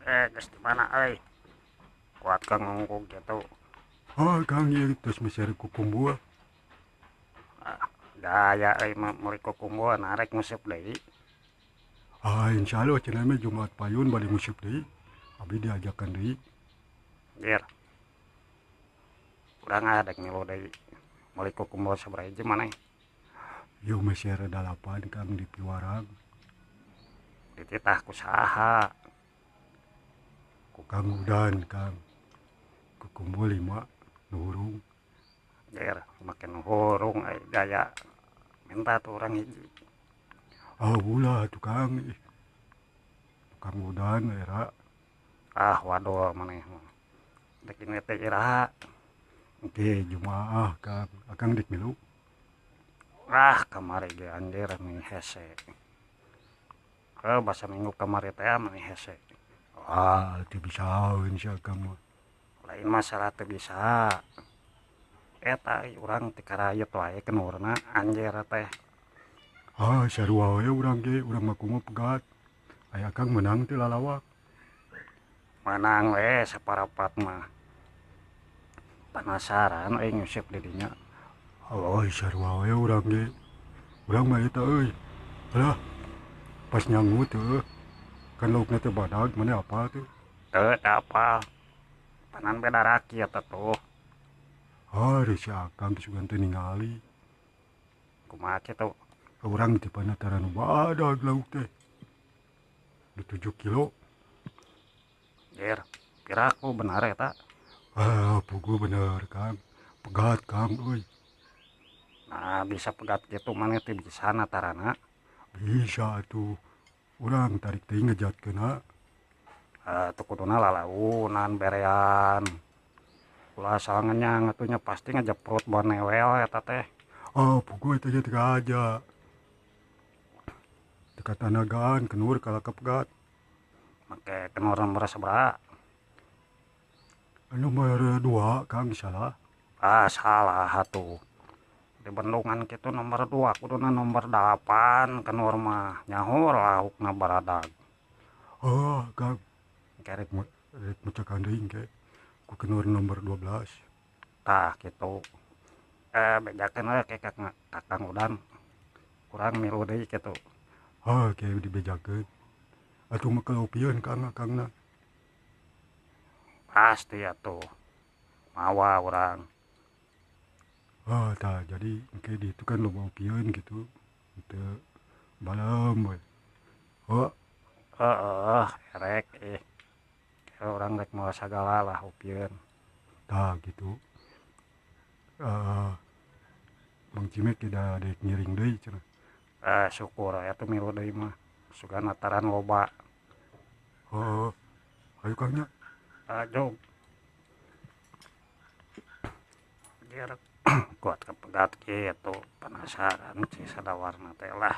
Geus di mana euy? Kuat Kang ngungkung gitu. Ah, Kang ieu tos meser ku kumbua. Ah, gaya euy meuli kukumbu narek nguseup deui. Ah, insyaallah cenah mah Jumat Payun bade nguseup deui. Abi diajakan deui. Anjir, urang ngadeg ngilu deui. Meuli kukumbu sabaraha hiji maneh? Ieu meser 8 Kang di Piwarang. Dititah ku saha? Ku Kang Udan Kang. Ku kumbu 5 nuhurung. Anjir, make nu hurung euy gaya. Minta tuh urang hiji. Ah, ulah atuh Kang. Kang Udan era. Ah, waduh maneh mah. Dek ini teh iraha. Oke, Jumaah Kang. Akang dik milu. Ah, kamari ge anjir meni hese. Basa minggu kamari teh meni hese. Ah, teu bisaeun sia Kang mah. Lain masalah teu bisa. Eta urang ti karayut wae kenurna anjir teh. Ah, sarua we urang ge, urang mah kumaha pegat. Aya Kang menang teu lalawak. Menang we saparapat mah. Penasaran euy nguseup di dinya. Oh, sarua we urang ge. Urang mah eta euy. Alah, pas nyangu teu. Kan laukna teu badag, mana apa tuh? Teu apal. Panan beda rakyat atuh. Ah, resi Akang kesukaan teu ningali. Kumaha kitu? Urang di panataran badag lauk teh. Di 7 kilo. Anjir, piraku benar eta. Ah, pugu bener Kang. Pegat Kang, euy. Nah, bisa pegat gitu maneh teh bisa natarana. Bisa tuh. Urang tarik teuing ngejatkeuna. Teu kuduna lalaunan berean. Ulah asal ngenyang atunya pasti ngejeprut bonewel eta teh. Ah, pugu eta ge teu aja. Teka tanagaan kenur kalaka pegat. Make kenur nomor sabaraha? Nomor 2 Kang salah. Ah, salah atuh. Di bendungan kitu nomor 2 kuduna nomor 8 kenur mah nyaho laukna baradag. Ah, Kang. Kerek Rek mecakan deui engke. Ku kenur nomor 12. tah kitu. Bejakeun we ke Kakang Udan. Kurang milu deui kitu. Ah, kayak dibejakeun. Atuh mah kalopieun Kang Akangna. Pasti atuh. Mawa urang. Ah, tah jadi engke di itu kan loba opieun gitu. Teu balem we. Oh, Erek urang rek moal sagala lah upieun. tah gitu. Ah, Bang Cimek tidak ada ngiring deui cenah. Syukur atuh milu deui mah. Sugan nataran loba. Oh, ayo Kangnya. Jom. Biar kuat kepegat gitu penasaran sih sadawarna teh lah.